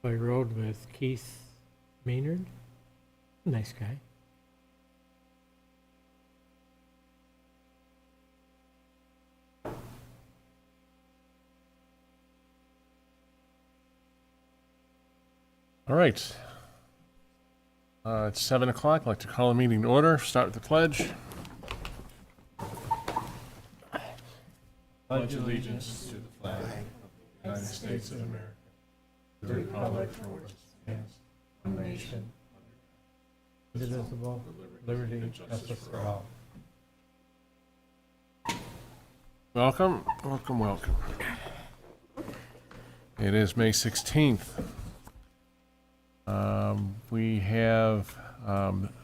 I rode with Keith Maynard. Nice guy. All right. It's 7 o'clock. I'd like to call the meeting to order. Start with the pledge. Pledge allegiance to the flag of the United States of America, to the republic for which it stands, one nation, Indivisible, liberty and justice for all. Welcome, welcome, welcome. It is May 16th. We have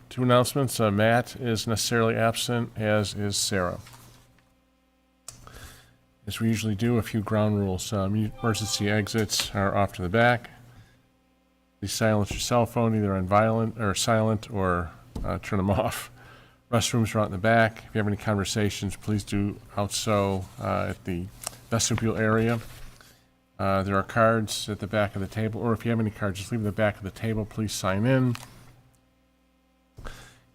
two announcements. Matt is necessarily absent, as is Sarah. As we usually do, a few ground rules. Emergency exits are off to the back. Please silence your cell phone, either on violent or silent, or turn them off. Restrooms are out in the back. If you have any conversations, please do so at the vestibule area. There are cards at the back of the table, or if you have any cards, just leave them at the back of the table. Please sign in.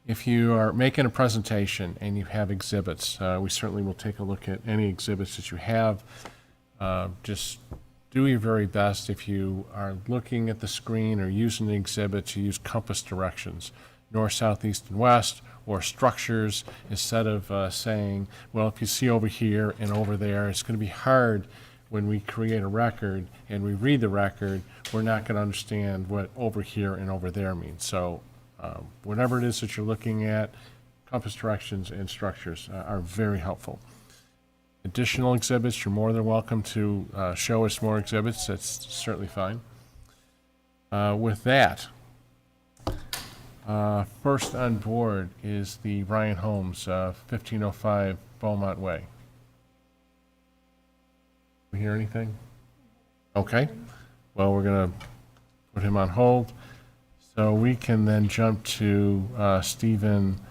If you are making a presentation and you have exhibits, we certainly will take a look at any exhibits that you have. Just do your very best. If you are looking at the screen or using the exhibit, to use compass directions, north, south, east, and west, or structures, instead of saying, well, if you see over here and over there, it's going to be hard when we create a record and we read the record, we're not going to understand what over here and over there means. So whatever it is that you're looking at, compass directions and structures are very helpful. Additional exhibits, you're more than welcome to show us more exhibits. That's certainly fine. With that, first on board is the Ryan Holmes, 1505 Beaumont Way. We hear anything? Okay. Well, we're going to put him on hold. So we can then jump to Stephen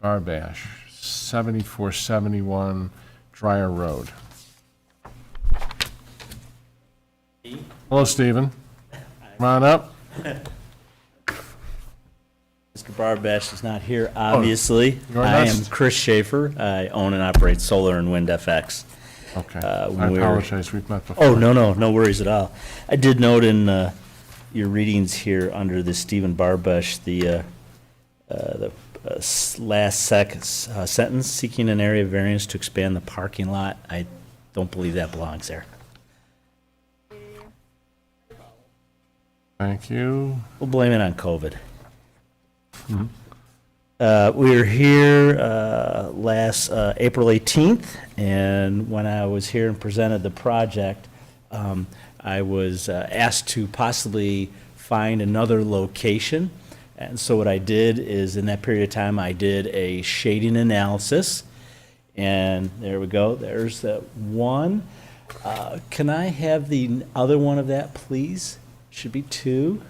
Barbash, 7471 Dryer Road. Hello, Stephen. Come on up. Mr. Barbash is not here, obviously. you're I next. am Chris Schaefer. I own and operate Solar and Wind FX. Okay. I we're- apologize. We've met before. Oh, no worries at all. I did note in your readings here under the Stephen Barbash, the last sentence, seeking an area variance to expand the parking lot. I don't believe that belongs there. Thank you. We'll blame it on COVID. We were here last April 18th, and when I was here and presented the project, I was asked to possibly find another location. And so what I did is, in that period of time, I did a shading analysis. And there we go. There's that one. Can I have the other one of that, please? Should be two.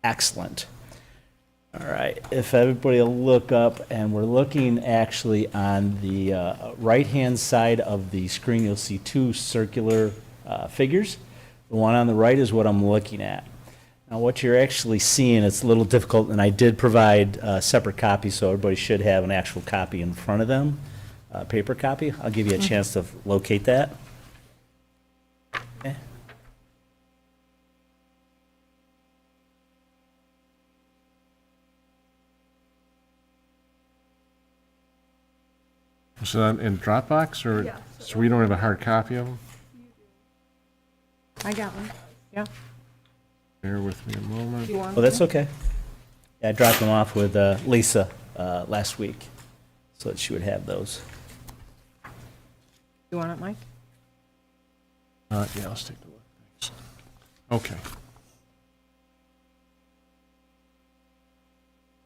Excellent. All right, if everybody will look up, and we're looking actually on the right-hand side of the screen, you'll see two circular figures. The one on the right is what I'm looking at. Now, what you're actually seeing, it's a little difficult, and I did provide separate copies, so everybody should have an actual copy in front of them, paper copy. I'll give you a chance to locate that. Okay. Is that in Dropbox, or Yeah. so we don't have a hard copy of them? I got one. Yeah. Bear with me a moment. You want Well, that's okay. Yeah, I dropped them off with Lisa last week, so that she would have those. You want it, Mike? Yeah, let's take a look. Thanks. Okay.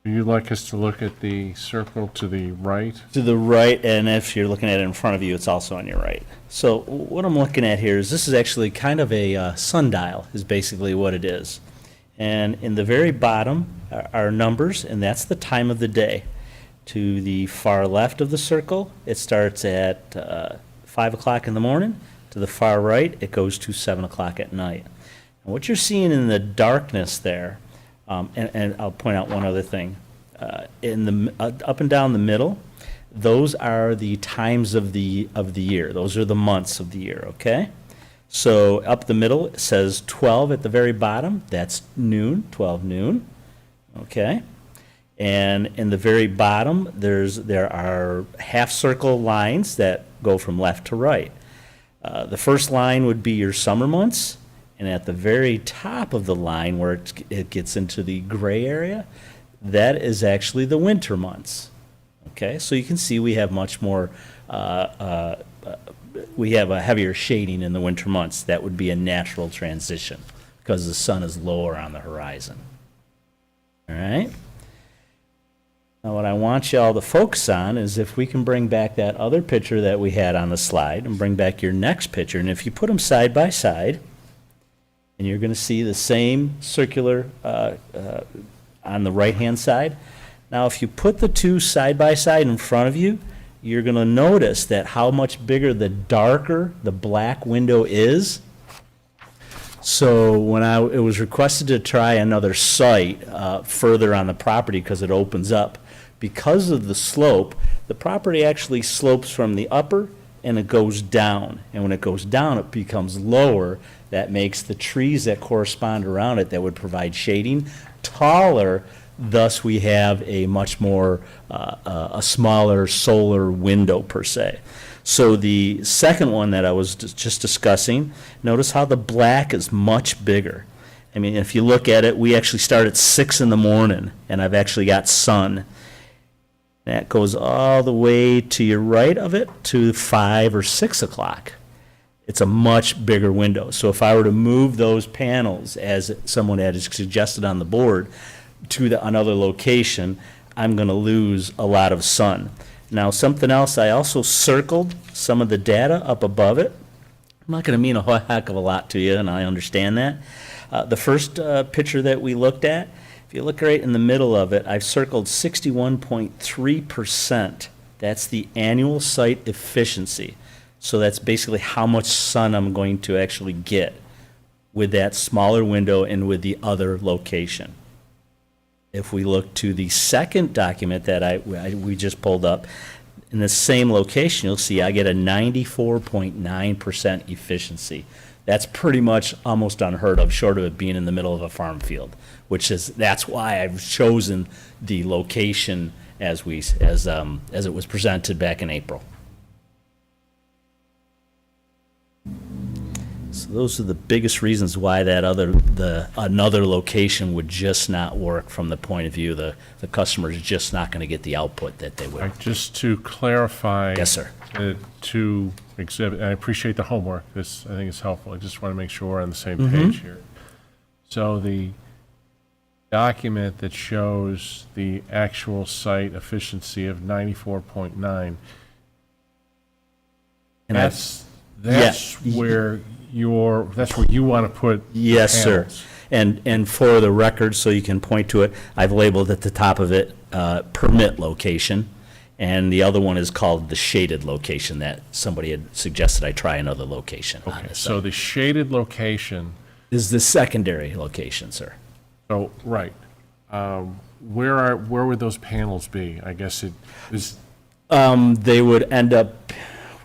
Do you like us to look at the circle to the right? To the right, and if you're looking at it in front of you, it's also on your right. So what I'm looking at here is, this is actually kind of a sundial, is basically what it is. And in the very bottom are numbers, and that's the time of the day. To the far left of the circle, it starts at 5 o'clock in the morning. To the far right, it goes to 7 o'clock at night. What you're seeing in the darkness there, and I'll point out one other thing, up and down the middle, those are the times of the year. Those are the months of the year, okay? So up the middle, it says 12 at the very bottom. That's noon, 12 noon, okay? And in the very bottom, there are half circle lines that go from left to right. The first line would be your summer months, and at the very top of the line where it gets into the gray area, that is actually the winter months. Okay, so you can see we have much more, we have a heavier shading in the winter months. That would be a natural transition because the sun is lower on the horizon. All right? Now what I want y'all to focus on is if we can bring back that other picture that we had on the slide and bring back your next picture, and if you put them side by side, and you're going to see the same circular on the right-hand side. Now, if you put the two side by side in front of you, you're going to notice that how much bigger the darker the black window is. So when it was requested to try another site further on the property because it opens up, because of the slope, the property actually slopes from the upper and it goes down. And when it goes down, it becomes lower. That makes the trees that correspond around it that would provide shading taller. Thus, we have a much more, a smaller solar window per se. So the second one that I was just discussing, notice how the black is much bigger. I mean, if you look at it, we actually start at 6 in the morning, and I've actually got sun. That goes all the way to your right of it to 5 or 6 o'clock. It's a much bigger window. So if I were to move those panels, as someone had suggested on the board, to another location, I'm going to lose a lot of sun. Now, something else, I also circled some of the data up above it. I'm not going to mean a whole heck of a lot to you, and I understand that. The first picture that we looked at, if you look right in the middle of it, I've circled 61.3%. That's the annual site efficiency. So that's basically how much sun I'm going to actually get with that smaller window and with the other location. If we look to the second document that we just pulled up, in the same location, you'll see I get a 94.9% efficiency. That's pretty much almost unheard of, short of it being in the middle of a farm field, that's why I've chosen the location as it was presented back in April. So those are the biggest reasons why that another location would just not work from the point of view the customer is just not going to get the output that they would. Just to clarify. Yes, sir. To exhibit, and I appreciate the homework. This, I think, is helpful. I just want to make sure we're on the same page here. So the document that shows the actual site efficiency of 94.9, that's where you want to put Yes, sir. panels. And for the record, so you can point to it, I've labeled at the top of it permit location, and the other one is called the shaded location that somebody had suggested I try another location on Okay, this so site. the shaded location, Is the secondary location, sir. so, right. Where would those panels be? I guess it is, They would end up,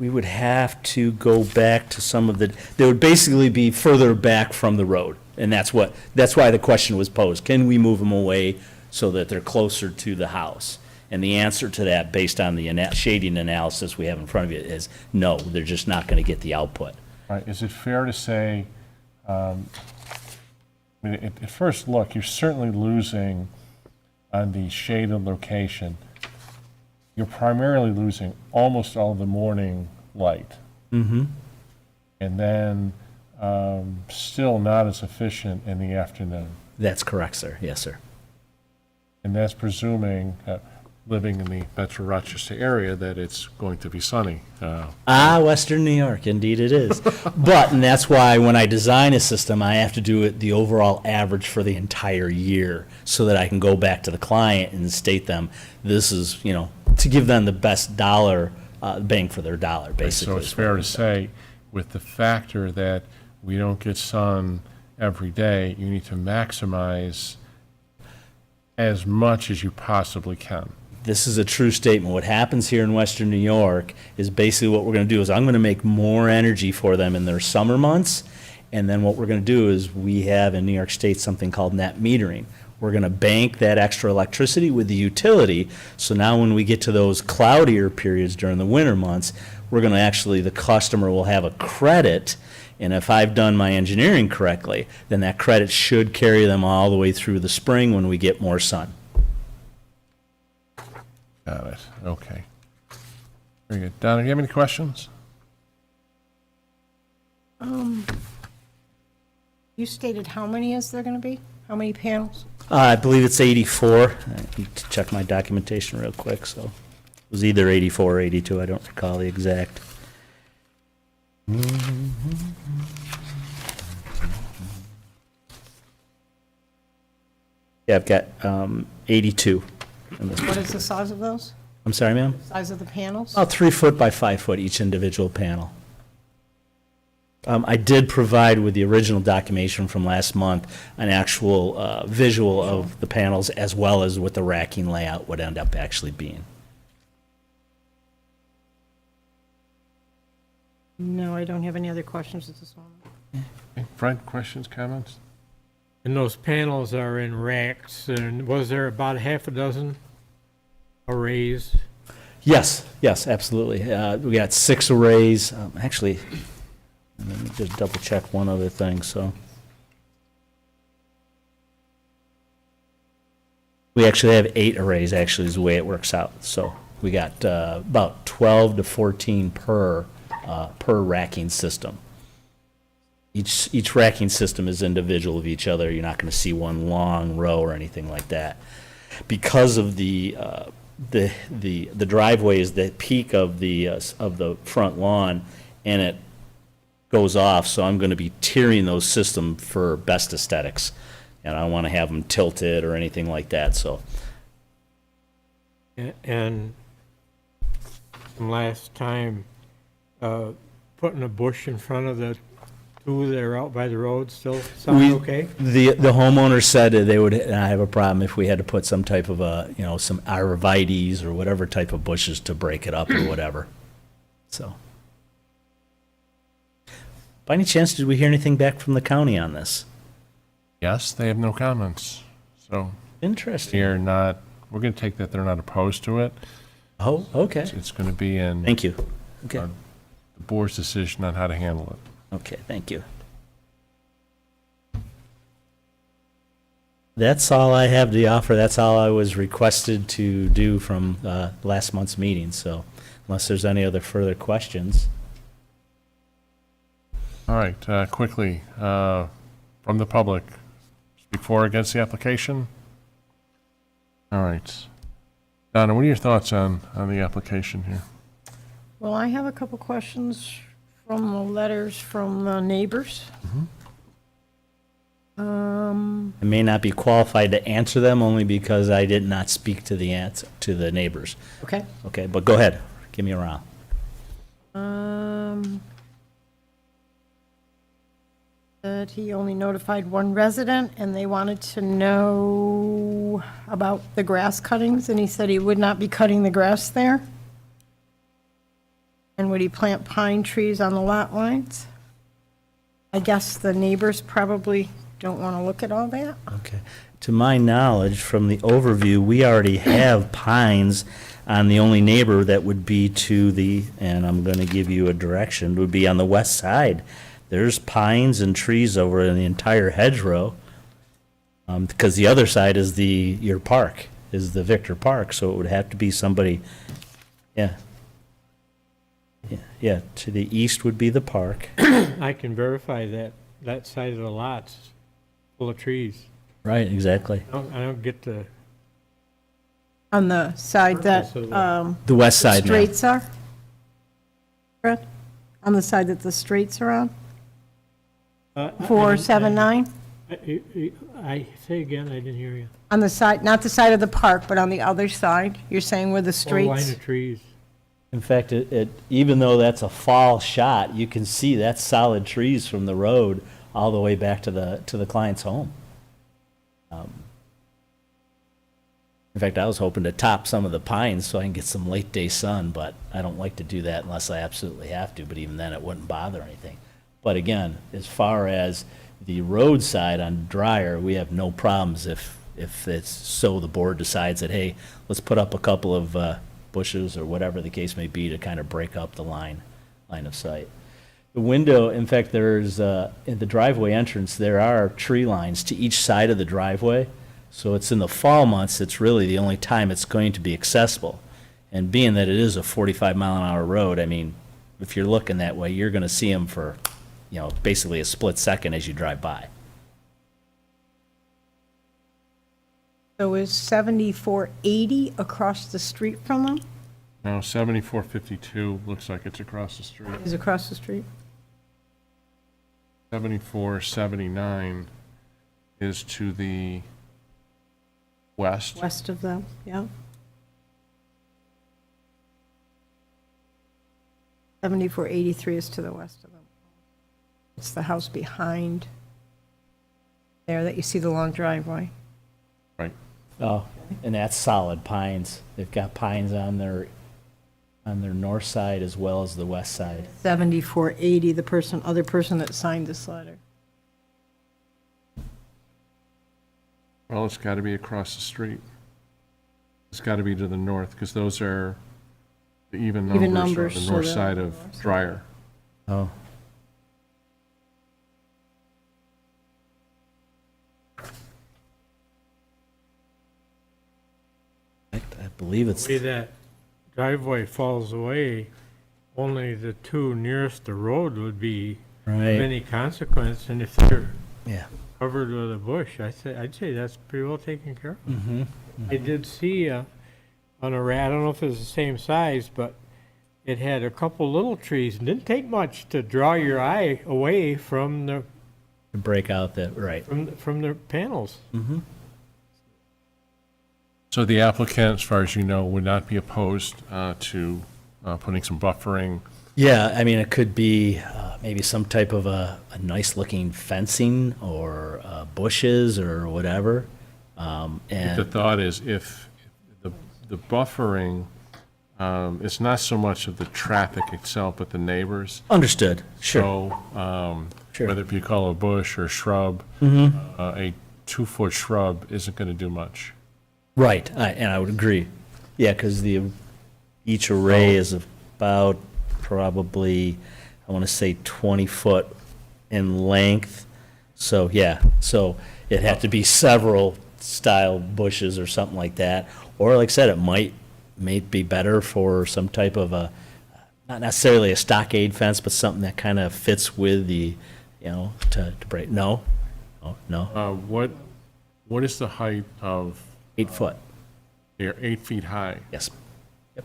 we would have to go back to some of they would basically be further back from the road. And that's why the question was posed. Can we move them away so that they're closer to the house? And the answer to that, based on the shading analysis we have in front of you, is no, they're just not going to get the output. right, is it fair to say, I mean, at first look, you're certainly losing on the shaded location. You're primarily losing almost all the morning light. Mm-hmm. And then still not as efficient in the afternoon. That's correct, sir. Yes, sir. And that's presuming, living in the Metro Rochester area, that it's going to be sunny. Western New York, indeed it is. And that's why when I design a system, I have to do it the overall average for the entire year so that I can go back to the client and state them, this is, to give them the best dollar, bang for their dollar, basically. So it's fair to say, with the factor that we don't get sun every day. You need to maximize as much as you possibly can. This is a true statement. What happens here in Western New York is basically what we're going to do is I'm going to make more energy for them in their summer months. And then what we're going to do is we have in New York State something called net metering. We're going to bank that extra electricity with the utility. So now when we get to those cloudier periods during the winter months, we're going to actually, the customer will have a credit. And if I've done my engineering correctly, then that credit should carry them all the way through the spring when we get more sun. Got it. Okay. Very good. Donna, do you have any questions? You stated how many is there going to be? How many panels? I believe it's 84. I need to check my documentation real quick, so it was either 84 or 82. I don't recall the exact. Yeah, I've got 82 in this. What is the size of those? I'm sorry, ma'am? Size of the panels? About 3 foot by 5 foot each individual panel. I did provide with the original documentation from last month an actual visual of the panels as well as what the racking layout would end up actually being. No, I don't have any other questions at this moment. Okay. Fred, questions, comments? And those panels are in racks, and was there about half a dozen arrays? Yes, yes, absolutely. We got 6 arrays. Actually, let me just double check one other thing, so. We actually have 8 arrays, actually, is the way it works out. So we got about 12 to 14 per racking system. Each racking system is individual of each other. You're not going to see one long row or anything like that. Because of the driveway is the peak of the front lawn, and it goes off, so I'm going to be tiering those systems for best aesthetics. And I don't want to have them tilted or anything like that, so. And from last time, putting a bush in front of the two that are out by the road still sound okay? The homeowner said that they would not have a problem if we had to put some type of some arborvitaes or whatever type of bushes to break it up or whatever. So. By any chance, did we hear anything back from the county on this? Yes, they have no comments. So Interesting. we're going to take that they're not opposed to it. Oh, okay. It's going to be in Thank you. Okay. the board's decision on how to handle it. Okay, thank you. That's all I have to offer. That's all I was requested to do from last month's meeting. So unless there's any other further questions. All right, quickly, from the public, speak for or against the application? All right. Donna, what are your thoughts on the application here? Well, I have a couple questions from the letters from neighbors. I may not be qualified to answer them only because I did not speak to the neighbors. Okay. Okay, but go ahead. Give me a round. That he only notified one resident, and they wanted to know about the grass cuttings, and he said he would not be cutting the grass there. And would he plant pine trees on the lot lines? I guess the neighbors probably don't want to look at all that. Okay. To my knowledge, from the overview, we already have pines on the only neighbor that would be to the, and I'm going to give you a direction, would be on the west side. There's pines and trees over in the entire hedgerow, because the other side is your park, is the Victor Park, so it would have to be somebody, yeah. Yeah, to the east would be the park. I can verify that side of the lot's full of trees. Right, exactly. I don't get the, On the side that The west the side now. straights are? Fred? On the side that the straights are on? 479? I say again, I didn't hear you. On the side, not the side of the park, but on the other side? You're saying where the Whole line straights? of trees. In fact, even though that's a fall shot, you can see that's solid trees from the road all the way back to the client's home. In fact, I was hoping to top some of the pines so I can get some late day sun, but I don't like to do that unless I absolutely have to, but even then it wouldn't bother anything. But again, as far as the roadside on Dryer, we have no problems if it's so the board decides that, hey, let's put up a couple of bushes or whatever the case may be to kind of break up the line of sight. The window, in fact, there's, in the driveway entrance, there are tree lines to each side of the driveway. So it's in the fall months, it's really the only time it's going to be accessible. And being that it is a 45-mile-an-hour road, I mean, if you're looking that way, you're going to see them for, basically a split second as you drive by. So is 7480 across the street from them? Now, 7452 looks like it's across the street. Is across the street? 7479 is to the west. West of them, yeah. 7483 is to the west of them. It's the house behind there that you see the long driveway. Right. Oh, and that's solid pines. They've got pines on their north side as well as the west side. 7480, the other person that signed this letter. Well, it's got to be across the street. It's got to be to the north, because those are the even numbers on numbers, the so north they're side on the of north side. Dryer. Oh. I believe it's, The way that driveway falls away, only the two nearest the road would be of right, any consequence, and if they're yeah. covered with a bush, I'd say that's pretty well taken care of. Mm-hmm. I did see on a I don't know if it's the same size, but it had a couple little trees. It didn't take much to draw your eye away from the To break out that, right. from the panels. Mm-hmm. So the applicant, as far as you know, would not be opposed to putting some buffering. Yeah, I mean, it could be maybe some type of a nice-looking fencing or bushes or whatever. The And, thought is if the buffering, it's not so much of the traffic itself, but the neighbors. understood, sure. So Sure. whether you call it a bush or shrub, Mm-hmm. a 2-foot shrub isn't going to do much. Right, and I would agree. Yeah, because each array is about probably, I want to say 20 foot in length. So, yeah, so it'd have to be several style bushes or something like that. Or like I said, it might be better for some type of not necessarily a stockade fence, but something that kind of fits with the, to break, no? Oh, no, What is the height of, 8 foot, they're 8 feet high? yes. Yep.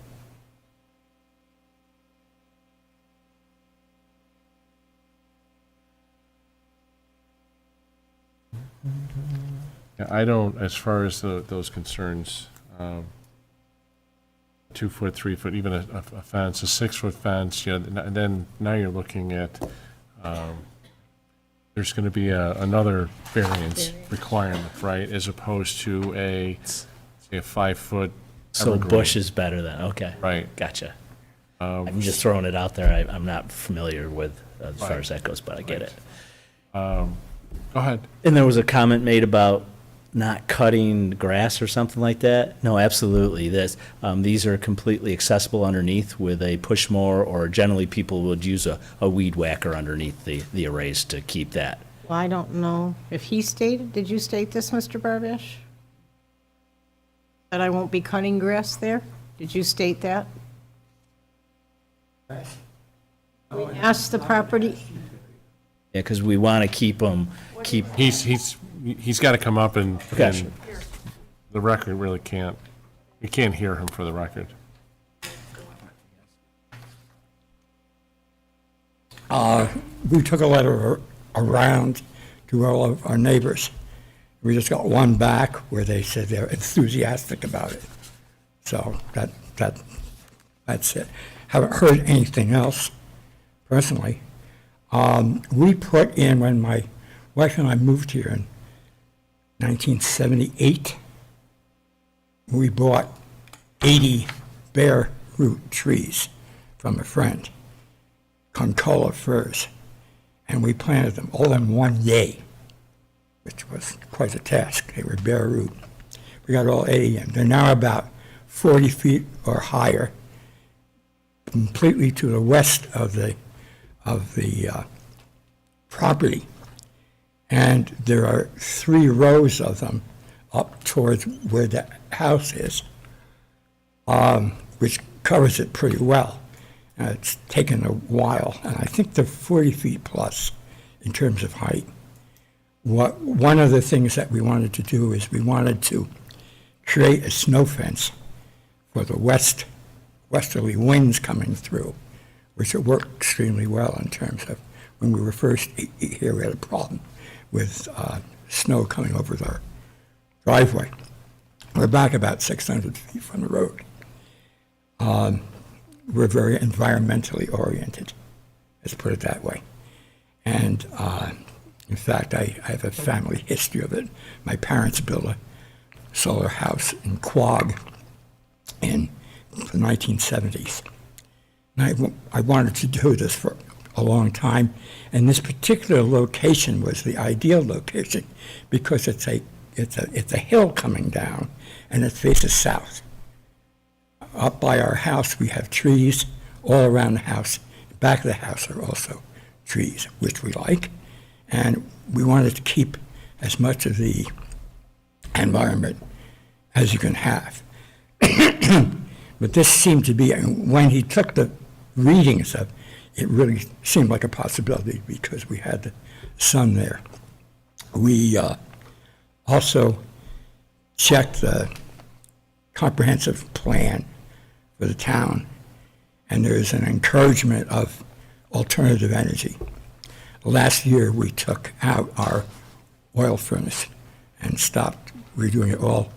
Yeah, I don't, as far as those concerns, 2 foot, 3 foot, even a fence, a 6-foot fence, and then now you're looking at, there's going to be another variance requirement, right, as opposed to say a 5-foot So evergreen. bush is better than, okay. Right. Gotcha. I'm just throwing it out there. I'm not familiar with as far as that goes, but I get it. Go ahead. And there was a comment made about not cutting grass or something like that? No, absolutely. These are completely accessible underneath with a push mower, or generally people would use a weed whacker underneath the arrays to keep that. Well, I don't know if he stated, did you state this, Mr. Barbash? That I won't be cutting grass there? Did you state that? We asked the property, Yeah, because we want to keep them, He's got to come up and Gotcha. the record really can't, you can't hear him for the record. We took a letter around to all of our neighbors. We just got one back where they said they're enthusiastic about it. So that's it. Haven't heard anything else personally. We put in, when my wife and I moved here in 1978. We bought 80 bare root trees from a friend, Concola firs, and we planted them all in one day, which was quite a task. They were bare root. We got all 80 in. They're now about 40 feet or higher, completely to the west of the property. And there are 3 rows of them up towards where the house is, which covers it pretty well. It's taken a while, and I think they're 40 feet plus in terms of height. One of the things that we wanted to do is we wanted to create a snow fence for the westerly winds coming through, which it worked extremely well in terms of when we were first here, we had a problem with snow coming over our driveway. We're back about 600 feet from the road. We're very environmentally oriented, let's put it that way. And in fact, I have a family history of it. My parents built a solar house in Quogue in the 1970s. And I wanted to do this for a long time, and this particular location was the ideal location because it's a hill coming down, and it faces south. Up by our house, we have trees all around the house. Back of the house are also trees, which we like, and we wanted to keep as much of the environment as you can have. But this seemed to be, when he took the readings of, it really seemed like a possibility because we had the sun there. We also checked the comprehensive plan for the town, and there's an encouragement of alternative energy. Last year, we took out our oil furnace and stopped. We're doing it all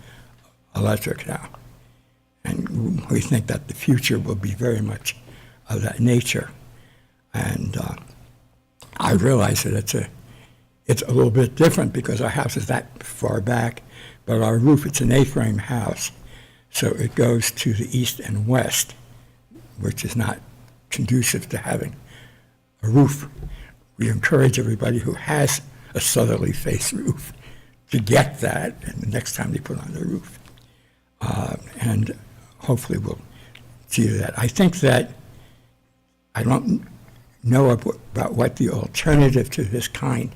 electric now. And we think that the future will be very much of that nature. And I realize that it's a little bit different because our house is that far back, but our roof, it's an A-frame house, so it goes to the east and west, which is not conducive to having a roof. We encourage everybody who has a southerly face roof to get that, and the next time they put on the roof. And hopefully we'll see that. I think that I don't know about what the alternative to this kind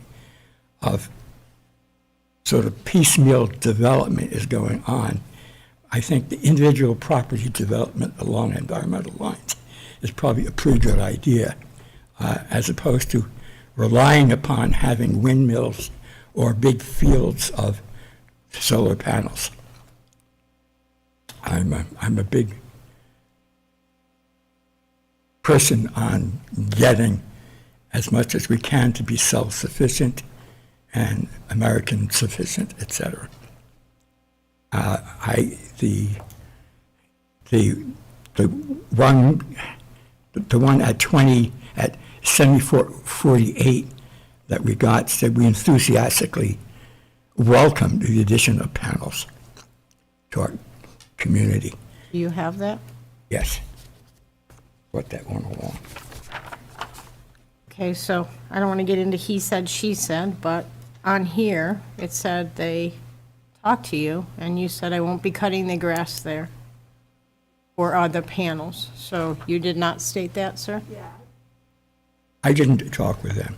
of sort of piecemeal development is going on. I think the individual property development along environmental lines is probably a pretty good idea, as opposed to relying upon having windmills or big fields of solar panels. I'm a big person on getting as much as we can to be self-sufficient and American sufficient, etc. The one at 7448 that we got said we enthusiastically welcomed the addition of panels to our community. Do you have that? Yes. Brought that one along. Okay, so I don't want to get into he said, she said, but on here, it said they talked to you, and you said I won't be cutting the grass there or the panels. So you did not state that, sir? Yeah. I didn't talk with them.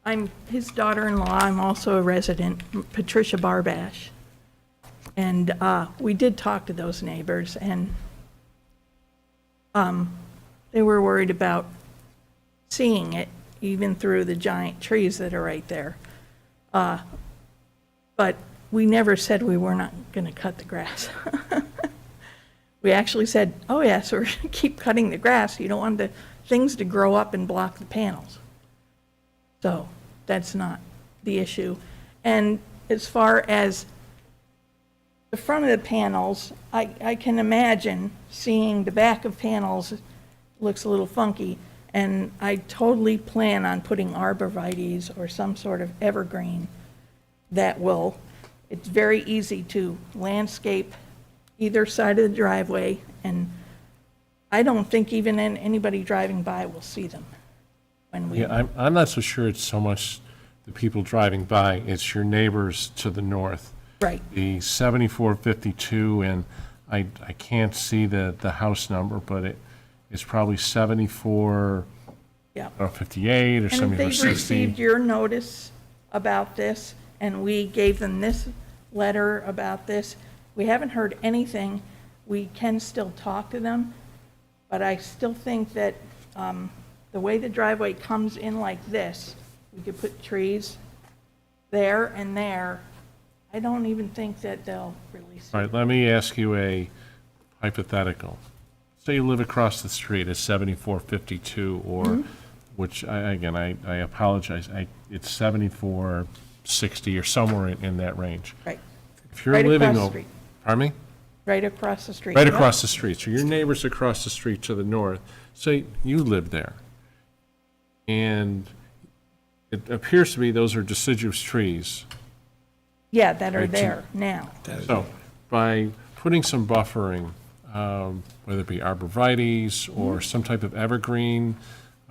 I'm his daughter-in-law. I'm also a resident, Patricia Barbash. And we did talk to those neighbors, and they were worried about seeing it, even through the giant trees that are right there. But we never said we were not going to cut the grass. We actually said, oh yes, we're going to keep cutting the grass. You don't want the things to grow up and block the panels. So that's not the issue. And as far as the front of the panels, I can imagine seeing the back of panels looks a little funky, And I totally plan on putting arborvitaes or some sort of evergreen that will, it's very easy to landscape either side of the driveway, and I don't think even anybody driving by will see them when we, Yeah, I'm not so sure it's so much the people driving by, it's your neighbors to the north. right, The 7452, and I can't see the house number, but it's probably 74, yeah. 58 or And if 74, they've 60. received your notice about this, and we gave them this letter about this, we haven't heard anything, we can still talk to them, but I still think that the way the driveway comes in like this, we could put trees there and there. I don't even think that they'll release All it. right, let me ask you a hypothetical. Say you live across the street at 7452, or, which, again, I apologize, it's 7460 or somewhere in that range. Right, If you're Right living across the over, street. pardon me? right across the street. Right Yep. across the street. So your neighbors across the street to the north, say you live there. And it appears to be those are deciduous trees. Yeah, that are Right, to- there now. So by putting some buffering, whether it be arborvitaes or some type of evergreen,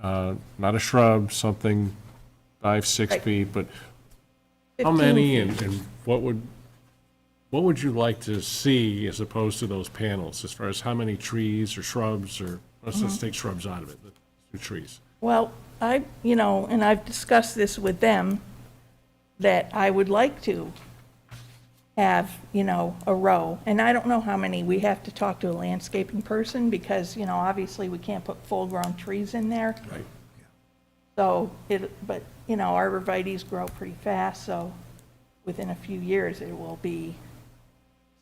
not a shrub, something 5, 6 Right. feet, but how 15 many feet. and what would you like to see as opposed to those panels, as far as how many trees or shrubs, or, let's take shrubs out of it, let's do trees. Well, and I've discussed this with them, that I would like to have, a row. And I don't know how many, we have to talk to a landscaping person, because, obviously we can't put full-grown trees in there. Right. So, but, arborvitaes grow pretty fast, so within a few years it will be,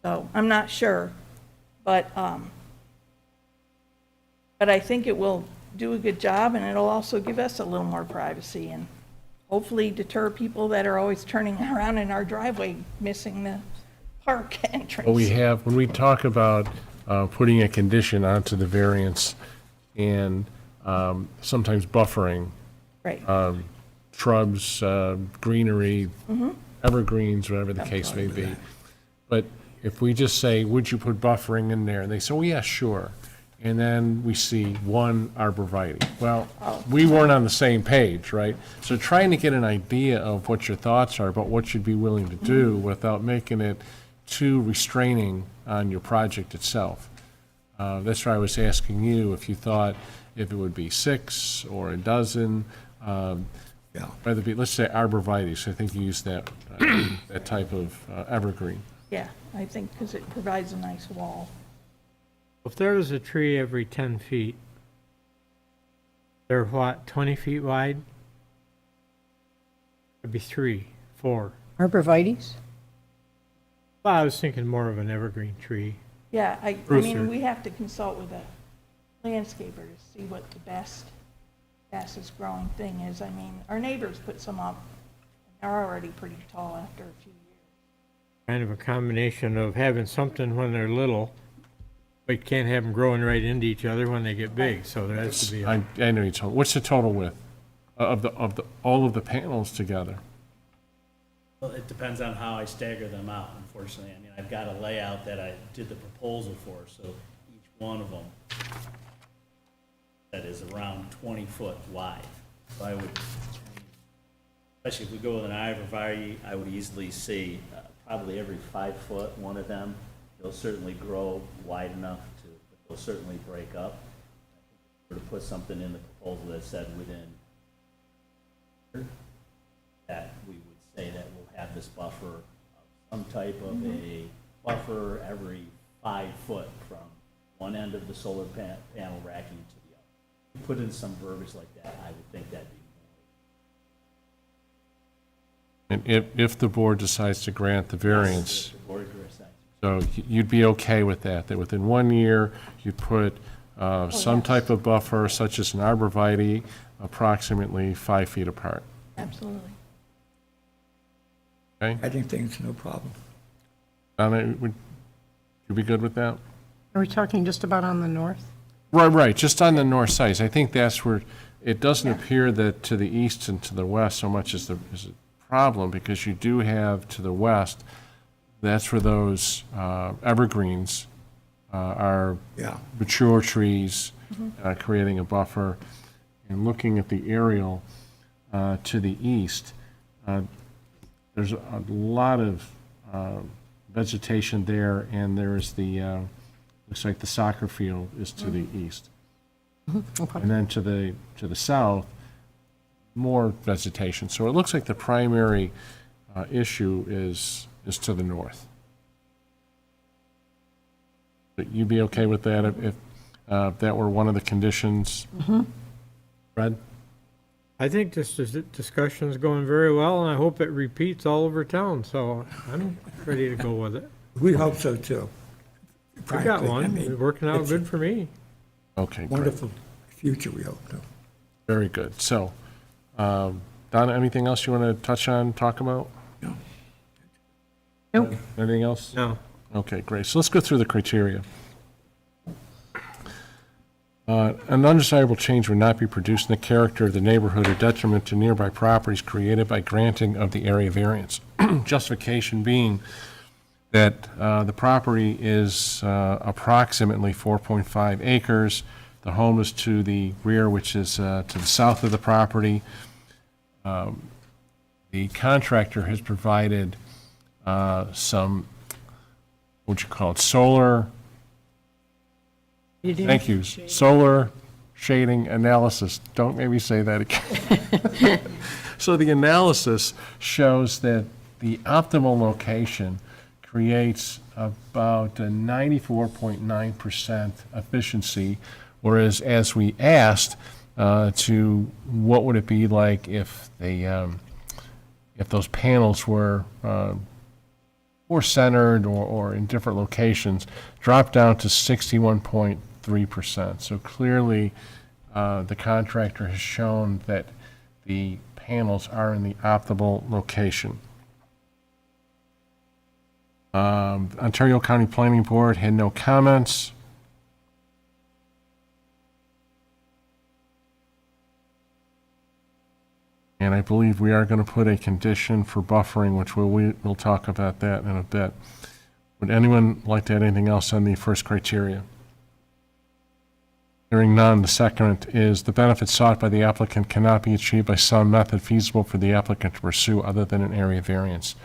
so I'm not sure. But I think it will do a good job, and it'll also give us a little more privacy and hopefully deter people that are always turning around in our driveway, missing the park entrance. Well, we have, when we talk about putting a condition onto the variance and sometimes buffering, Right, shrubs, greenery, evergreens, whatever the case may be. But if we just say, would you put buffering in there? And they say, oh, yeah, sure. And then we see one arborvitae. Well, we weren't on the same page, right? So trying to get an idea of what your thoughts are about what you'd be willing to do without making it too restraining on your project itself. That's why I was asking you if you thought if it would be 6 or a dozen, Yeah. whether it be, let's say arborvitae, I think you used that, that type of evergreen. yeah, I think, because it provides a nice wall. If there was a tree every 10 feet, they're what, 20 feet wide? It'd be 3, 4. Arborvitaes? Well, I was thinking more of an evergreen tree. Yeah, I Brewster. mean, we have to consult with a landscaper to see what the fastest growing thing is. I mean, our neighbors put some up, and they're already pretty tall after a few years. Kind of a combination of having something when they're little, but you can't have them growing right into each other when they get big, so there has to be I a, know you told, what's the total width of all of the panels together? Well, it depends on how I stagger them out, unfortunately. I mean, I've got a layout that I did the proposal for, so each one of them that is around 20 foot wide. So I would, especially if we go with an arborvitae, I would easily see probably every 5 foot, one of them. They'll certainly grow wide enough to, but they'll certainly break up. Or to put something in the proposal that said within, that we would say that we'll have this buffer of some type of a buffer every 5 foot from one end of the solar panel racking to the other. You put in some verbiage like that, I would think that'd be more. And if the board decides to grant the variance, The board agrees that. so you'd be okay with that, that within 1 year, you'd put some yes. type of buffer, such as an arborvitae, approximately 5 feet apart, Absolutely. okay? I think things, no problem. Donna, would you be good with that? Are we talking just about on the north? Right, just on the north side. I think that's where It doesn't appear that to the east and to the west so much is a problem, because you do have to the west, that's where those evergreens are Yeah. mature trees, creating a buffer. And looking at the aerial to the east, there's a lot of vegetation there, and there's looks like the soccer field is to the east. And then to the south, more vegetation. So it looks like the primary issue is to the north. But you'd be okay with that if that were one of the conditions? Fred? I think discussion's going very well, and I hope it repeats all over town, so I'm ready to go with it. We hope so too. We got Frankly, I one, mean, it's working out it's good for me. Okay, a great. Wonderful future, we hope, too. Very good. So, Donna, anything else you want to touch on, talk about? No. Nope. Anything else? No, Okay, great. So let's go through the criteria. An undesirable change would not be produced in the character of the neighborhood or detriment to nearby properties created by granting of the area variance. Justification being that the property is approximately 4.5 acres. The home is to the rear, which is to the south of the property. The contractor has provided some, what you call it, solar, thank you, solar shading analysis. Don't make me say that again. So the analysis shows that the optimal location creates about a 94.9% efficiency, whereas as we asked to what would it be like if those panels were more centered or in different locations, dropped down to 61.3%. So clearly, the contractor has shown that the panels are in the optimal location. Ontario County Planning Board had no comments. And I believe we are going to put a condition for buffering, which we'll talk about that in a bit. Would anyone like to add anything else on the first criteria? Hearing none, the second is the benefit sought by the applicant cannot be achieved by some method feasible for the applicant to pursue other than an area variance.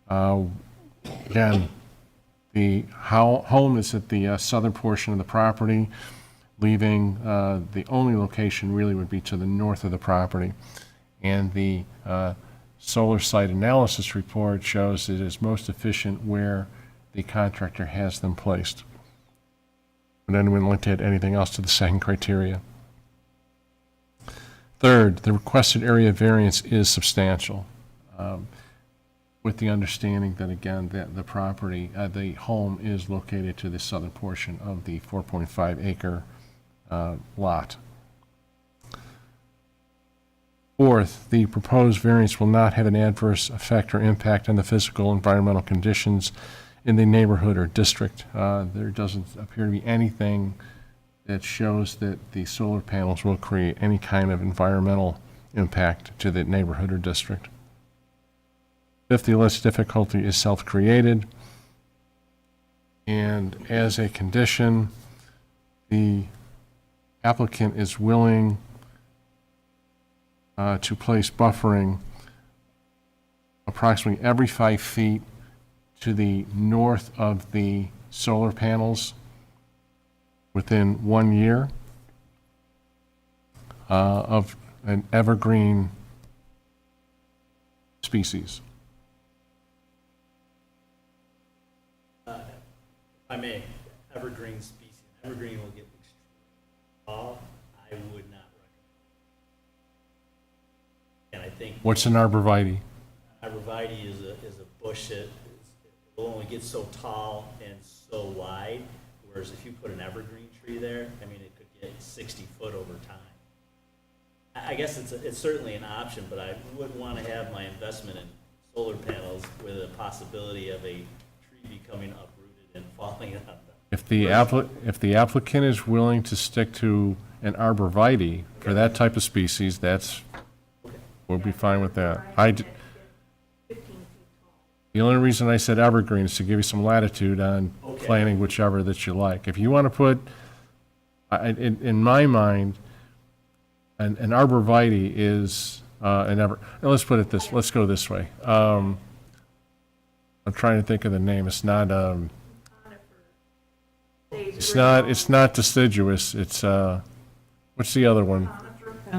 Again, the home is at the southern portion of the property, leaving the only location really would be to the north of the property. And the solar site analysis report shows it is most efficient where the contractor has them placed. Would anyone like to add anything else to the second criteria? Third, the requested area variance is substantial, with the understanding that, again, that the property, the home is located to the southern portion of the 4.5 acre lot. Fourth, the proposed variance will not have an adverse effect or impact on the physical environmental conditions in the neighborhood or district. There doesn't appear to be anything that shows that the solar panels will create any kind of environmental impact to the neighborhood or district. Fifth, the alleged difficulty is self-created. And as a condition, the applicant is willing to place buffering approximately every 5 feet to the north of the solar panels within 1 year of an evergreen species. If I may, evergreen species, evergreen will get extremely tall. I would not recommend. And I think What's an arborvitae? arborvitae is a bush that will only get so tall and so wide, whereas if you put an evergreen tree there, I mean, it could get 60 foot over time. I guess it's certainly an option, but I wouldn't want to have my investment in solar panels with a possibility of a tree becoming uprooted and falling on them. If the applicant is willing to stick to an arborvitae, For that type of species, we'll be fine with that. The only reason I said evergreen is to give you some latitude on planting whichever that you like. If you want to put, in my mind, an arborvitae is let's put it this, let's go this way. I'm trying to think of the name. It's not deciduous. It's, what's the other one?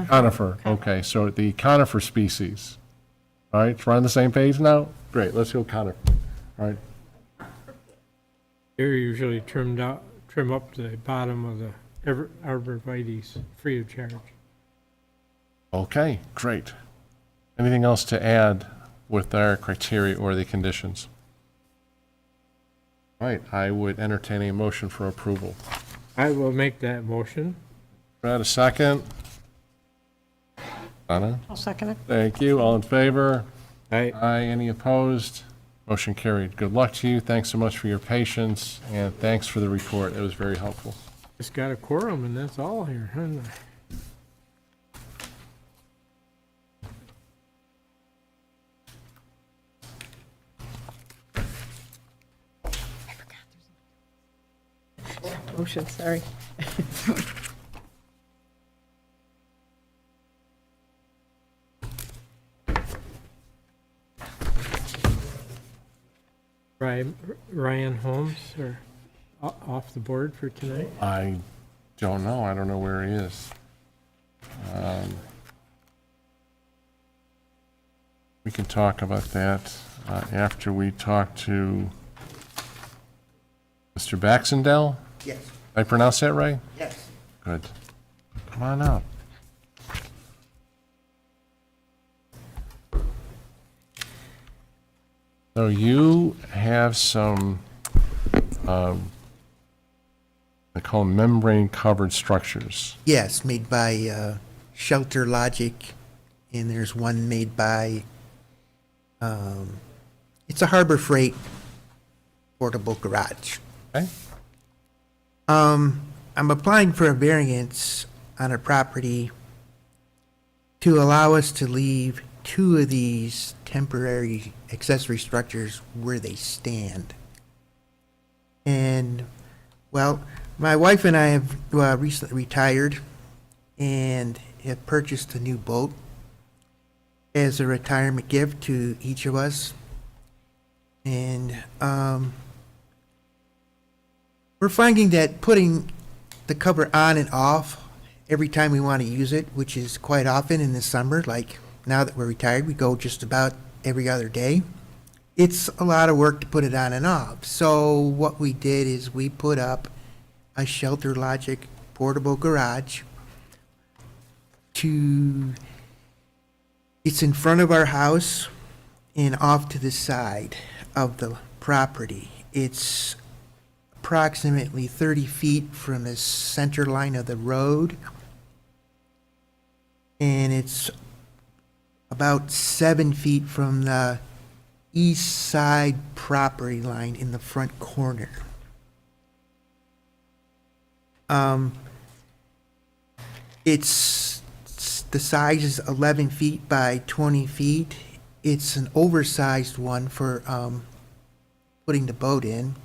Conifer. Okay, so the conifer species. All right, we're on the same page now? Great, let's go conifer. All right, They're usually trim up the bottom of the arborvitae's free of charge. okay, great. Anything else to add with our criteria or the conditions? All right, I would entertain a motion for approval. I will make that motion. Brad, a second? Donna? I'll second it. Thank you. All in favor? I, Aye. Any opposed? Motion carried. Good luck to you. Thanks so much for your patience, and thanks for the report. It was very helpful. just got a quorum and that's all here, huh? Motion, sorry. Ryan Holmes are off the board for tonight? I don't know. I don't know where he is. We can talk about that after we talk to Mr. Baxendale. Yes, Did I pronounce that right? yes. Good. Come on up. So you have some, I call them membrane-covered structures. Yes, made by Shelter Logic, and there's one made by, it's a Harbor Freight portable garage. Okay? I'm applying for a variance on a property to allow us to leave two of these temporary accessory structures where they stand. And, well, my wife and I have recently retired and have purchased a new boat as a retirement gift to each of us. And we're finding that putting the cover on and off every time we want to use it, which is quite often in the summer, like now that we're retired, we go just about every other day. It's a lot of work to put it on and off. So what we did is we put up a Shelter Logic portable garage it's in front of our house and off to the side of the property. It's approximately 30 feet from the center line of the road, and it's about 7 feet from the east side property line in the front corner. The size is 11 feet by 20 feet. It's an oversized one for putting the boat in.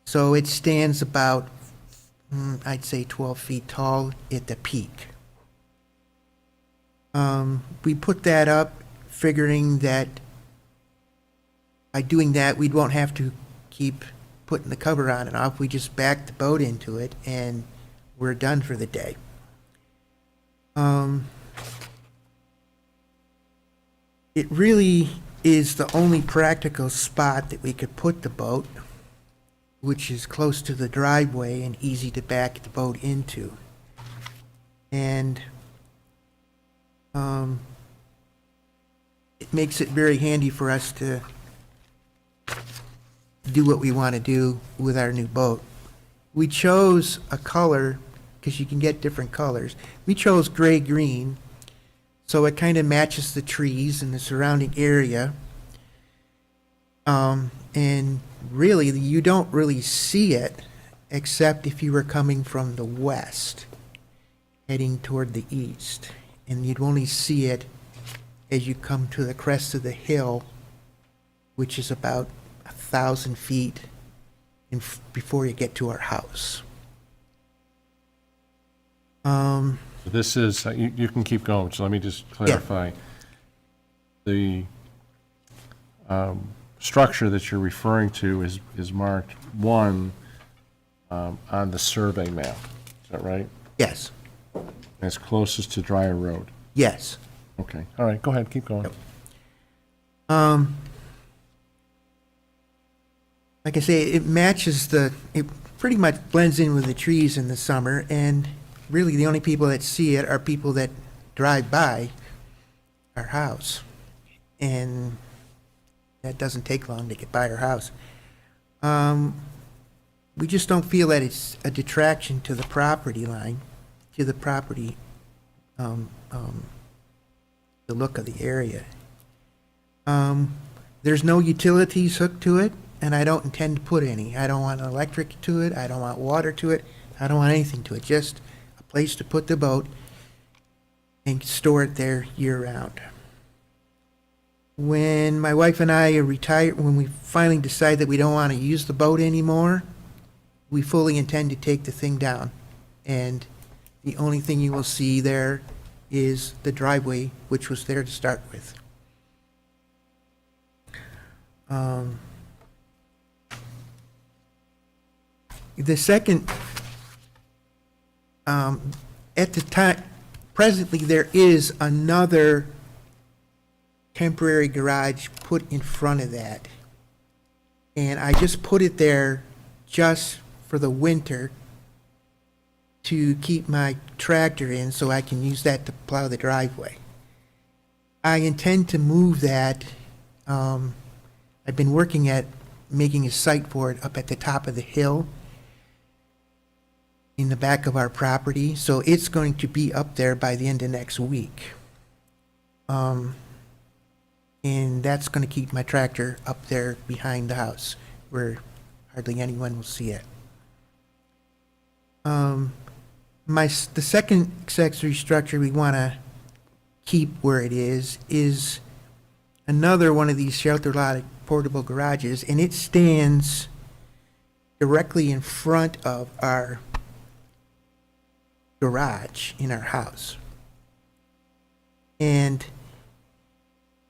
So it stands about, I'd say 12 feet tall at the peak. We put that up figuring that by doing that, we won't have to keep putting the cover on and off. We just back the boat into it and we're done for the day. It really is the only practical spot that we could put the boat, which is close to the driveway and easy to back the boat into. And it makes it very handy for us to do what we want to do with our new boat. We chose a color, because you can get different colors. We chose gray-green, so it kind of matches the trees and the surrounding area. And really, you don't really see it, except if you were coming from the west. heading toward the east. And you'd only see it as you come to the crest of the hill, which is about 1,000 feet before you get to our house. So this is, you can keep going, so let me just clarify. The structure that you're referring to is marked 1 on the survey map. Is that right? Yes, And it's closest to Dryer Road. yes. Okay, all right, go ahead, keep going. Like I say, it matches it pretty much blends in with the trees in the summer, and really the only people that see it are people that drive by our house. And that doesn't take long to get by our house. We just don't feel that it's a detraction to the property line, to the property, the look of the area. There's no utilities hooked to it, and I don't intend to put any. I don't want electric to it, I don't want water to it, I don't want anything to it, just a place to put the boat and store it there year-round. When my wife and I are retired, when we finally decide that we don't want to use the boat anymore, we fully intend to take the thing down. And the only thing you will see there is the driveway, which was there to start with. The second, at the time, presently, there is another temporary garage put in front of that. And I just put it there just for the winter to keep my tractor in so I can use that to plow the driveway. I intend to move that. I've been working at making a site for it up at the top of the hill in the back of our property, so it's going to be up there by the end of next week. And that's going to keep my tractor up there behind the house where hardly anyone will see it. The second accessory structure we want to keep where it is another one of these shelter lot portable garages, and it stands directly in front of our garage in our house. And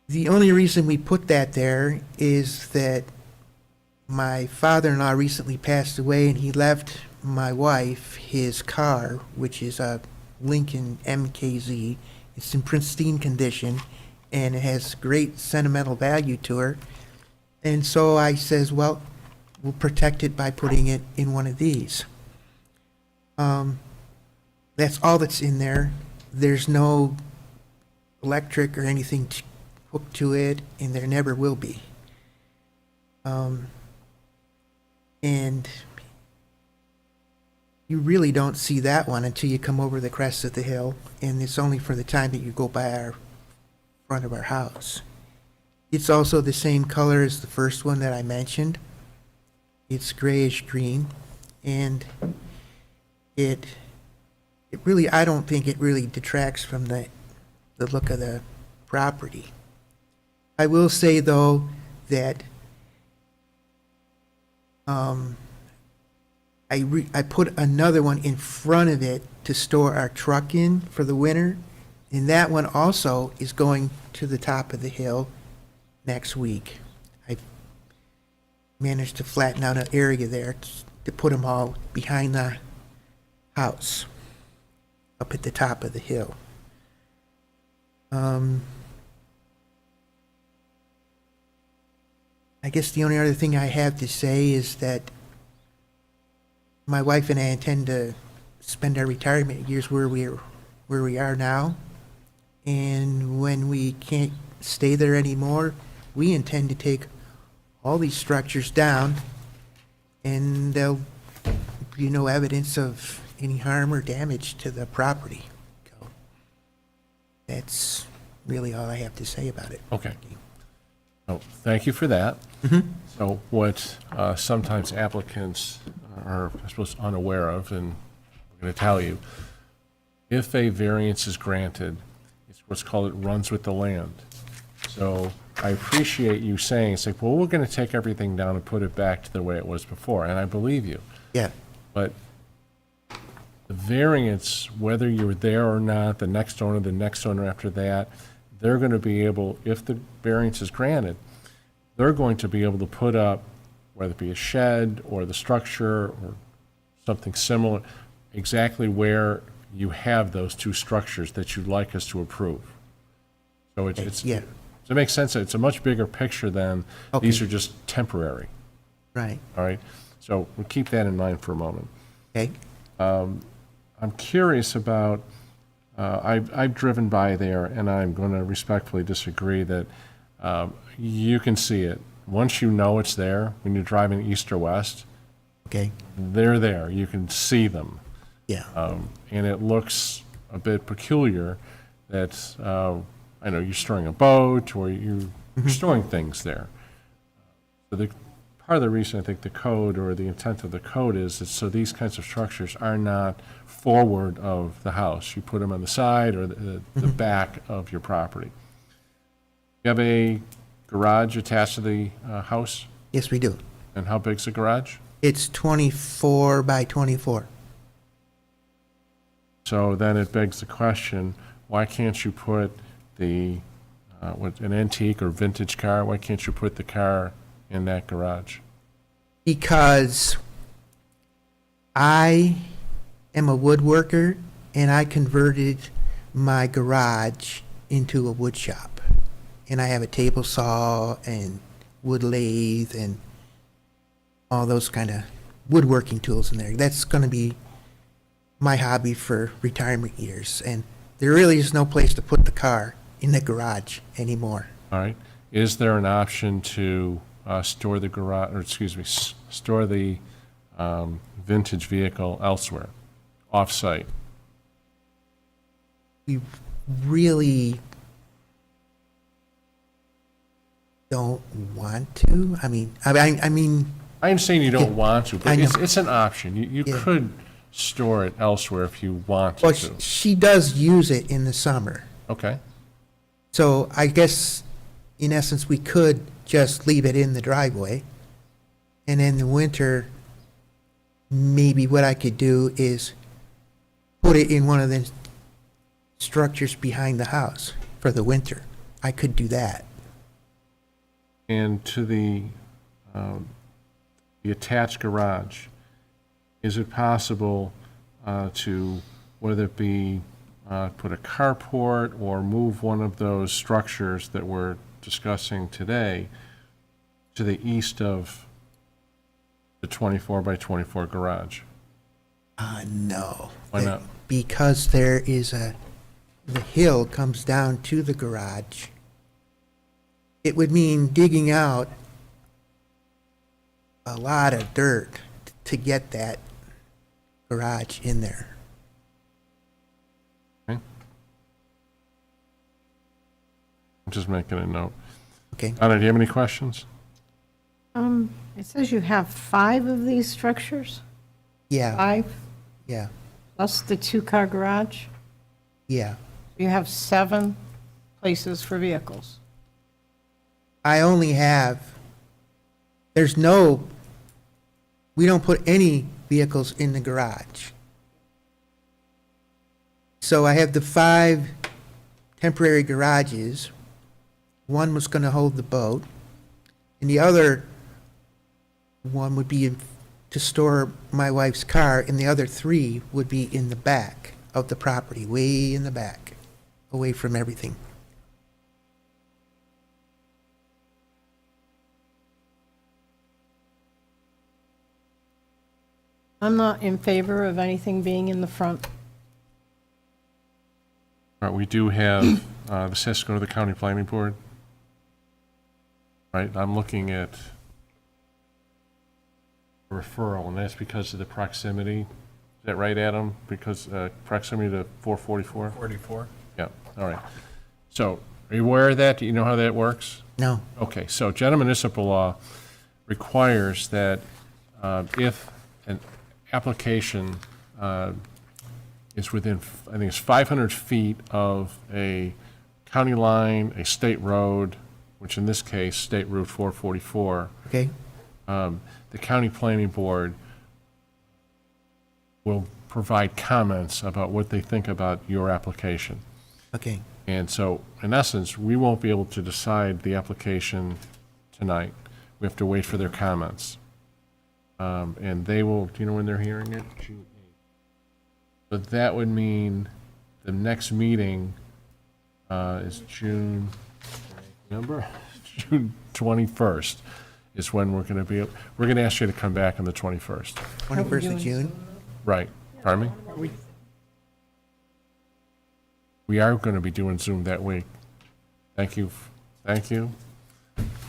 the only reason we put that there is that my father-in-law recently passed away, and he left my wife his car, which is a Lincoln MKZ. It's in pristine condition, and it has great sentimental value to her. And so I says, well, we'll protect it by putting it in one of these. That's all that's in there. There's no electric or anything hooked to it, and there never will be. And you really don't see that one until you come over the crest of the hill, and it's only for the time that you go by our front of our house. It's also the same color as the first one that I mentioned. It's grayish green, and it really, I don't think it really detracts from the look of the property. I will say, though, that I put another one in front of it to store our truck in for the winter, and that one also is going to the top of the hill next week. I managed to flatten out an area there to put them all behind the house, up at the top of the hill. I guess the only other thing I have to say is that my wife and I intend to spend our retirement years where we are now, and when we can't stay there anymore, we intend to take all these structures down, and there'll be no evidence of any harm or damage to the property. So that's really all I have to say about it. Okay. Oh, thank you for that. So what sometimes applicants are, I suppose, unaware of, and I'm going to tell you, if a variance is granted, it's what's called it runs with the land. So I appreciate you saying, it's like, well, we're going to take everything down and put it back to the way it was before, and I believe you. Yeah, But the variance, whether you're there or not, the next owner after that, they're going to be able, if the variance is granted, they're going to be able to put up, whether it be a shed or the structure or something similar, exactly where you have those two structures that you'd like us to approve. So it's, yeah, does it make sense? It's a much bigger picture than, these are just temporary, right, all right? So we'll keep that in mind for a moment. okay. I'm curious about, I've driven by there, and I'm going to respectfully disagree that you can see it. Once you know it's there, when you're driving east or west, Okay, they're there. You can see them. yeah, And it looks a bit peculiar that, I know you're storing a boat or you're storing things there. So part of the reason I think the code or the intent of the code is that so these kinds of structures are not forward of the house. You put them on the side or the back of your property. You have a garage attached to the house? yes, we do. And how big's the garage? It's 24 by 24. So then it begs the question, why can't you put an antique or vintage car, why can't you put the car in that garage? Because I am a woodworker and I converted my garage into a wood shop. And I have a table saw and wood lathe and all those kind of woodworking tools in there. That's going to be my hobby for retirement years. And there really is no place to put the car in the garage anymore. All right? Is there an option to store the garage, or excuse me, store the vintage vehicle elsewhere, off-site? We really don't want to. I mean, I understand you don't want to, I but know. it's an option. You Yeah. could store it elsewhere if you wanted well, to. she does use it in the summer. Okay, So I guess, in essence, we could just leave it in the driveway. And in the winter, maybe what I could do is put it in one of the structures behind the house for the winter. I could do that. and to the attached garage, is it possible to, whether it be put a carport or move one of those structures that we're discussing today to the east of the 24 by 24 garage? No. Why not? Because the hill comes down to the garage. It would mean digging out a lot of dirt to get that garage in there. I'm just making a note. Okay? Anna, do you have any questions? It says you have 5 of these structures? Yeah, 5 yeah, plus the 2-car garage? yeah. You have 7 places for vehicles. I only have, we don't put any vehicles in the garage. So I have the 5 temporary garages. One was going to hold the boat, and the other one would be to store my wife's car, and the other 3 would be in the back of the property, way in the back, away from everything. I'm not in favor of anything being in the front. All right, we do have, this has to go to the county planning board. Right, I'm looking at referral, and that's because of the proximity. Is that right, Adam? Because proximity to 444? 44? Yeah, all right. So, are you aware of that? Do you know how that works? No, Okay, so general municipal law requires that if an application is within, I think it's 500 feet of a county line, a state road, which in this case, State Route 444, Okay, the county planning board will provide comments about what they think about your application. okay, And so, in essence, we won't be able to decide the application tonight. We have to wait for their comments. And they will, do you know when they're hearing it? June 8th. But that would mean the next meeting is June, remember? June 21st is when we're going to be, we're going to ask you to come back on the 21st. 21st of June. Right. Pardon me? We are going to be doing Zoom that week. Thank you. Thank you.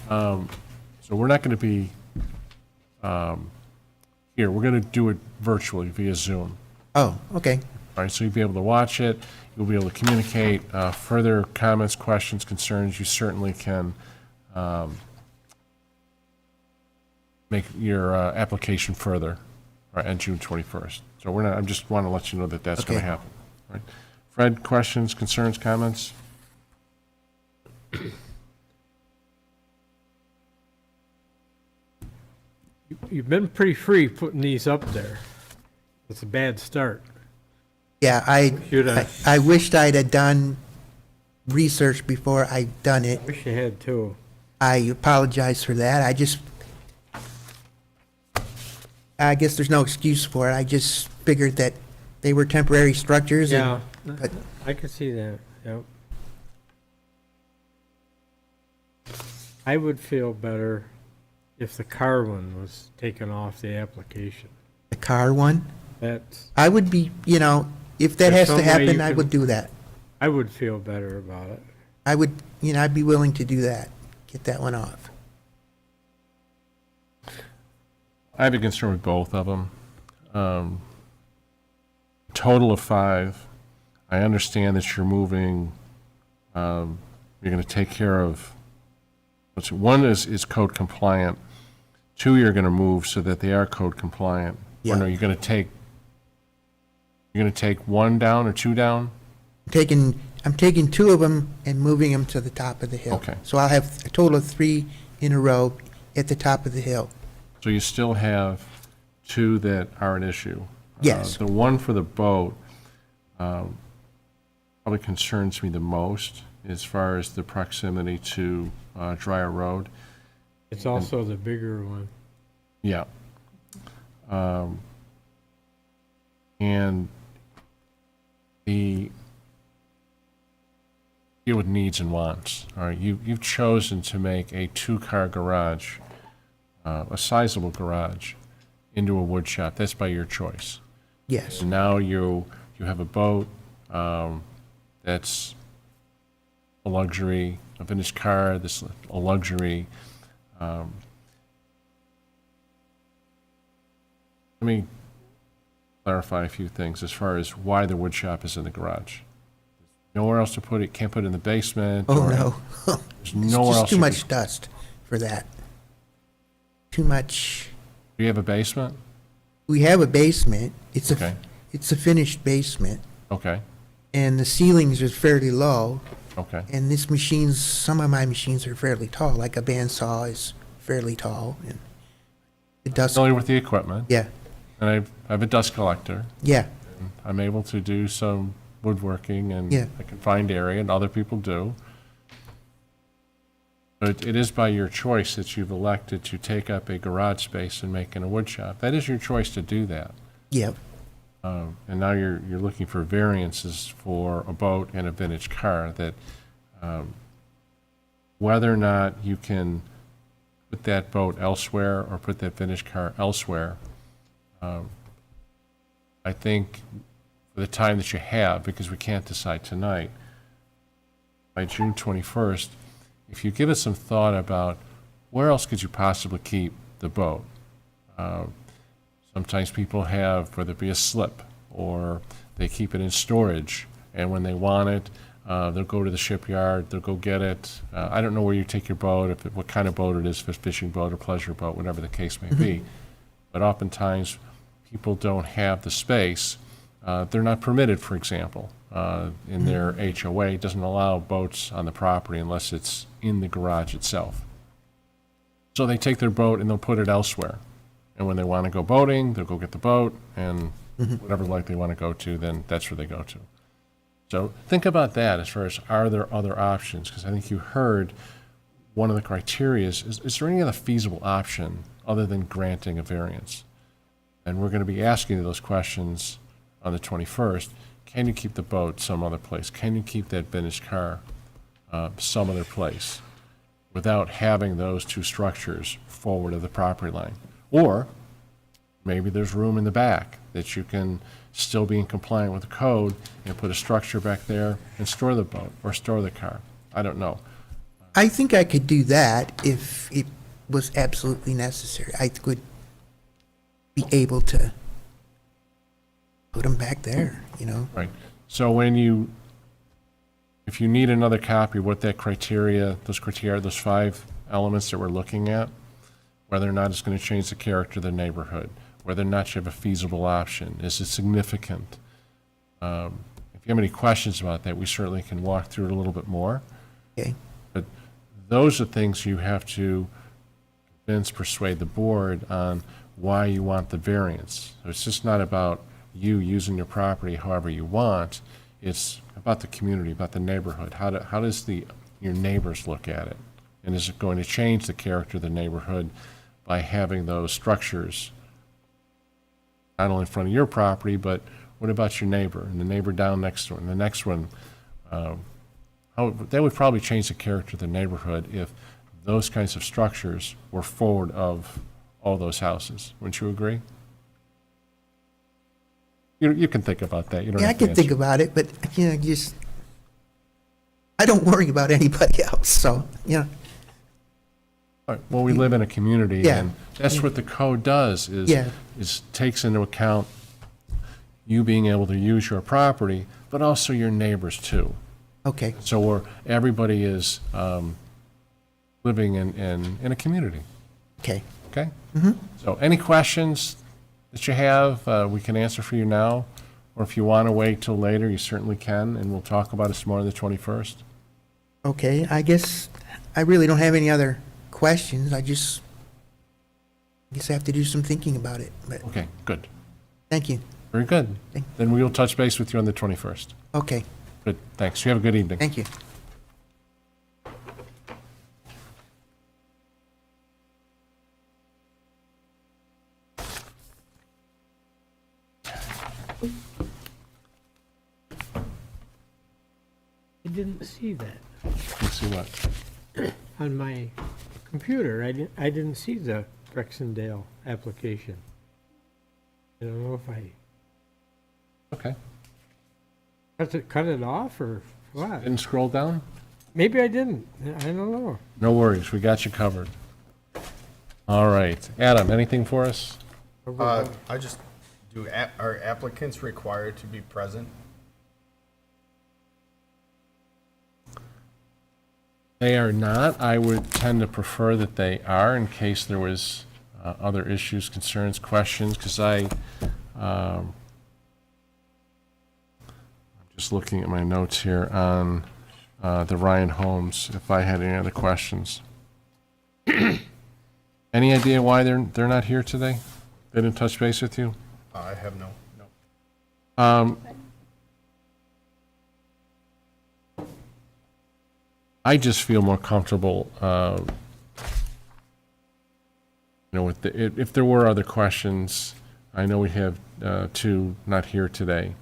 So we're not going to be here. We're going to do it virtually via Zoom. Oh, okay, All right, so you'll be able to watch it. You'll be able to communicate further comments, questions, concerns. You certainly can make your application further on June 21st. So we're not, I just want to let you know that that's going to Okay. happen. All right. Fred, questions, concerns, comments? You've been pretty free putting these up there. It's a bad start. yeah, Should I wished I'd have done research before I done it. Wish you had too. I apologize for that. I guess there's no excuse for it. I just figured that they were temporary structures. Yeah, But I could see that, yep. I would feel better if the car one was taken off the application. the car one, That's, I would be, if that There's has to some way happen, you I can- would do that. I would feel better about it. I would, I'd be willing to do that, get that one off. I have a concern with both of them. Total of 5. I understand that you're moving, you're going to take care of, let's see, 1 is code compliant. 2, you're going to move so that they are code compliant. Or no, Yeah. you're going to take 1 down or 2 down? I'm taking 2 of them and moving them to the top of the hill. Okay. So I'll have a total of 3 in a row at the top of the hill. So you still have 2 that are an issue? Yes. The one for the boat probably concerns me the most as far as the proximity to Dryer Road. It's also the bigger one. Yeah. And the deal with needs and wants. All right, you've chosen to make a 2-car garage, a sizable garage, into a wood shop. That's by your choice. Yes, And now you have a boat that's a luxury, a vintage car that's a luxury. Let me clarify a few things as far as why the wood shop is in the garage. Nowhere else to put it, can't put it in the basement. oh, or no. There's It's nowhere else. just too you much could- dust for that. Too much. Do you have a basement? We have a basement. Okay. It's a finished basement, Okay, and the ceilings are fairly low, okay. and some of my machines are fairly tall, like a bandsaw is fairly tall, and the dust, Familiar with the equipment, yeah, and I have a dust collector. yeah, I'm able to do some woodworking and Yeah. a confined area, and other people do. But it is by your choice that you've elected to take up a garage space and make it a wood shop. That is your choice to do that. yeah, And now you're looking for variances for a boat and a vintage car that, whether or not you can put that boat elsewhere or put that vintage car elsewhere, I think for the time that you have, because we can't decide tonight, by June 21st, if you give us some thought about where else could you possibly keep the boat? Sometimes people have, whether it be a slip, or they keep it in storage, and when they want it, they'll go to the shipyard, they'll go get it. I don't know where you take your boat, what kind of boat it is, if it's a fishing boat or pleasure boat, whatever the case may be. But oftentimes, people don't have the space, they're not permitted, for example, in their HOA, it doesn't allow boats on the property unless it's in the garage itself. So they take their boat and they'll put it elsewhere. And when they want to go boating, they'll go get the boat, and whatever lake they want to go to, then that's where they go to. So think about that as far as, are there other options? Because I think you heard one of the criteria is there any other feasible option other than granting a variance? And we're going to be asking you those questions on the 21st. Can you keep the boat some other place? Can you keep that vintage car some other place without having those two structures forward of the property line? Or maybe there's room in the back that you can still be in compliant with the code and put a structure back there and store the boat or store the car. I don't know. I think I could do that if it was absolutely necessary. I could be able to put them back there, you know? Right. So if you need another copy, what that criteria, those 5 elements that we're looking at, whether or not it's going to change the character of the neighborhood, whether or not you have a feasible option, is it significant? If you have any questions about that, we certainly can walk through it a little bit more. Okay. But those are things you have to persuade the board on why you want the variance. So it's just not about you using your property however you want. It's about the community, about the neighborhood. How does your neighbors look at it? And is it going to change the character of the neighborhood by having those structures not only in front of your property, but what about your neighbor and the neighbor down next to it and the next one? That would probably change the character of the neighborhood if those kinds of structures were forward of all those houses. Wouldn't you agree? You can think about that. You don't Yeah, I have to can think answer. about it, but, you know, just, I don't worry about anybody else, so, you know. All right. Well, we live in a community, Yeah. and that's what the code does, Yeah. is takes into account you being able to use your property, but also your neighbors too. Okay, So everybody is living in a community, okay. okay? So any questions that you have, we can answer for you now, or if you want to wait till later, you certainly can, and we'll talk about it some more on the 21st. Okay, I guess I really don't have any other questions. I guess I have to do some thinking about it, but Okay, good. thank you. Very good. Thank- Then we will touch base with you on the 21st. Okay, Good, thanks. You have a good evening. thank you. I didn't see that Let's see what. on my computer. I didn't see the Brexendale application. I don't know if I Okay. cut it off or what. Didn't scroll down? Maybe I didn't. I don't know. No worries, we got you covered. All right. Adam, anything for us? I just, are applicants required to be present? They are not. I would tend to prefer that they are in case there was other issues, concerns, questions, because I'm just looking at my notes here on the Ryan Homes, if I had any other questions. Any idea why they're not here today? They didn't touch base with you? I have no. I just feel more comfortable, with if there were other questions. I know we have two not here today,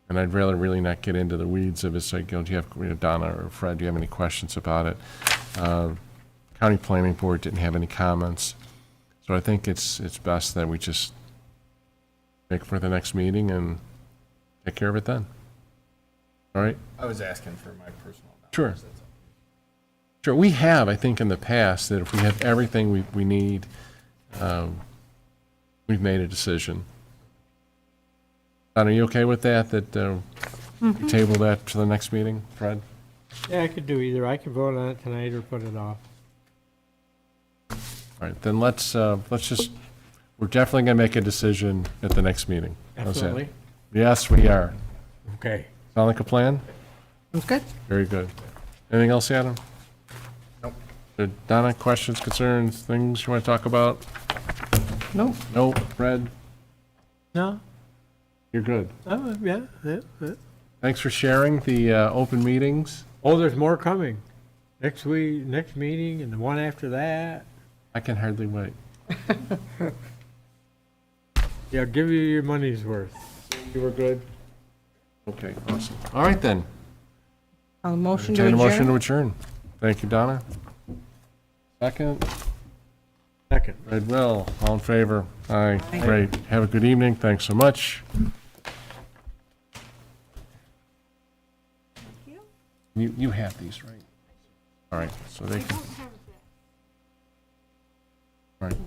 and I'd rather really not get into the weeds of it. So, do you have, Donna or Fred, do you have any questions about it? County Planning Board didn't have any comments, so I think it's best that we just make for the next meeting and take care of it then. All right? I was asking for my personal knowledge. Sure. That's all. Sure, we have, I think, in the past, that if we have everything we need, we've made a decision. Don, are you okay with that, we table that to the next meeting, Fred? Yeah, I could do either. I could vote on it tonight or put it off. All right, then let's just, we're definitely going to make a decision at the next meeting. How's that? Absolutely. Yes, we are. Okay. Sound like a plan? That's good. Very good. Anything else, Adam? Nope. Good. Donna, questions, concerns, things you want to talk about? Nope. Nope. Fred, No? you're good. Yeah. Thanks for sharing the open meetings. Oh, there's more coming. Next week, next meeting, and the one after that. I can hardly wait. Yeah, I'll give you your money's worth. You were good? Okay, awesome. All right, then. A motion to Entertain a motion to adjourn? adjourn. Thank you, Donna. Second, Second. Red Will, all in favor? Aye, great. Have a good evening, thanks so much. You have these, right? All right, so they can. All right.